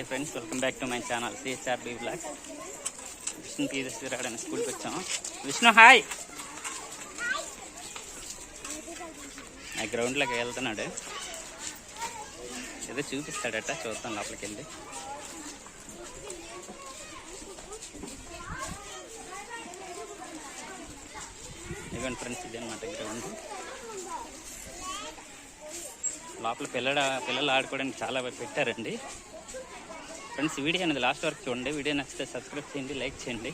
Hi friends, welcome back to my channel CHRB blogs. Vishnu తీసేసి స్కూల్కి వచ్చాము. విష్ణు హాయ్. ఆ గ్రౌండ్లోకి వెళ్తున్నాడు, ఏదో చూపిస్తాడట, చూద్దాం లోపలికి వెళ్ళి. ఇవ్వండి ఫ్రెండ్స్, ఇది అనమాట గ్రౌండ్. లోపల పిల్లలు ఆడుకోవడానికి చాలా పెట్టారండి ఫ్రెండ్స్. వీడియో అనేది లాస్ట్ వరకు చూడండి. వీడియో నచ్చితే సబ్స్క్రైబ్ చేయండి, లైక్ చేయండి.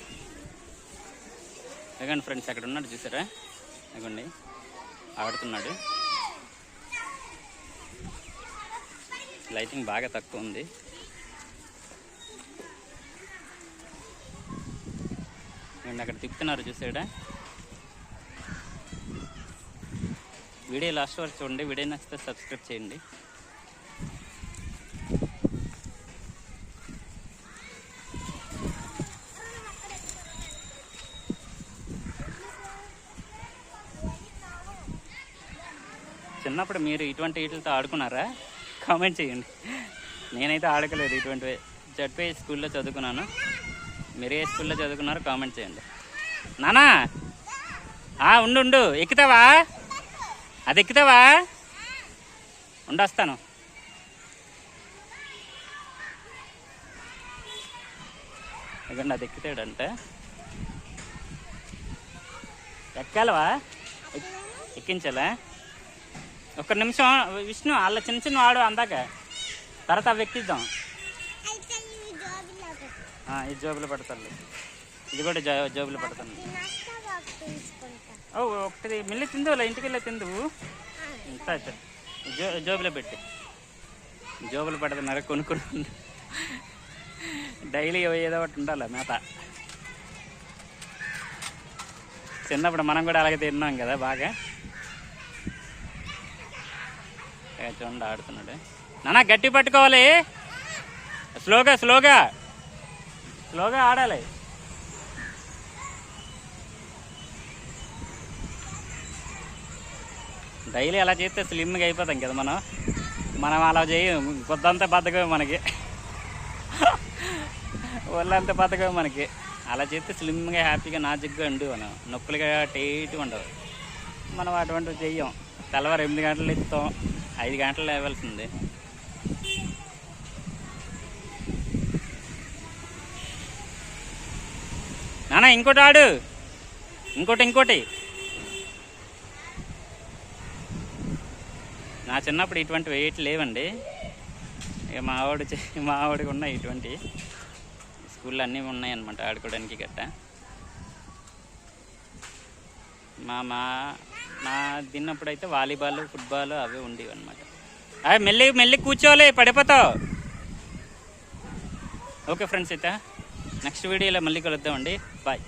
ఇవ్వండి ఫ్రెండ్స్, అక్కడ ఉన్నాడు చూసారా, ఇవ్వండి ఆడుతున్నాడు. లైటింగ్ బాగా తక్కువ ఉంది. ఇవ్వండి అక్కడ తిప్పుతున్నారు చూసాడా. వీడియో లాస్ట్ వరకు చూడండి. వీడియో నచ్చితే సబ్స్క్రైబ్ చేయండి. చిన్నప్పుడు మీరు ఇటువంటి వీటితో ఆడుకున్నారా? కామెంట్ చేయండి. నేనైతే ఆడకలేదు ఇటువంటివి. జడ్పీ స్కూల్లో చదువుకున్నాను. మీరు ఏ స్కూల్లో చదువుకున్నారో కామెంట్ చేయండి. నానా ఉండు, ఎక్కుతావా? అది ఎక్కుతావా? ఉండొస్తాను. ఇవ్వండి, అది ఎక్కుతాడంటే ఎక్కాలవా? ఎక్కించాలా? ఒక్క నిమిషం విష్ణు, వాళ్ళ చిన్న చిన్న వాడు అందాక, తర్వాత అవి ఎక్కిద్దాం. ఇది జోబులో పెడతాను, ఇది కూడా జోబులో పెడతాను. ఒకటి మిల్లి తిందు, ఇంటికి వెళ్ళి తిందు. అయితే జోబులో పెట్టి, జోబులు పెడుతున్నారు. కొనుక్కుని డైలీ ఏదో ఒకటి ఉండాలి మేత. చిన్నప్పుడు మనం కూడా అలాగే తిన్నాం కదా బాగా. చూడండి ఆడుతున్నాడు. నాన్న గట్టి పట్టుకోవాలి, స్లోగా ఆడాలి. డైలీ అలా చేస్తే స్లిమ్గా అయిపోతాం కదా మనం అలా చేయం. పొద్దంతా బద్దకమే మనకి, ఒళ్ళంతా బద్దకమే మనకి. అలా చేస్తే స్లిమ్గా హ్యాపీగా నాజుగ్గా ఉండు. మనం నొప్పులుగా టేట్గా ఉండవు. మనం అటువంటివి చెయ్యం. తెల్లవారు 8 గంటలు ఎత్తుతాం, 5 గంటలు లేవాల్సింది. నాన్న ఇంకోటి ఆడు, ఇంకోటి. నా చిన్నప్పుడు ఇటువంటి వెయిట్ లేవండి. ఇక మా ఆవిడకి ఉన్నాయి ఇటువంటి. స్కూల్లో అన్నీ ఉన్నాయి అన్నమాట ఆడుకోవడానికి గట్ట. నా తిన్నప్పుడు అయితే వాలీబాల్, ఫుట్బాల్ అవే ఉండేవి అనమాట. అవి మెల్లి కూర్చోవాలి, పడిపోతావు. ఓకే ఫ్రెండ్స్, అయితే నెక్స్ట్ వీడియోలో మళ్ళీ కలుద్దామండి. బాయ్.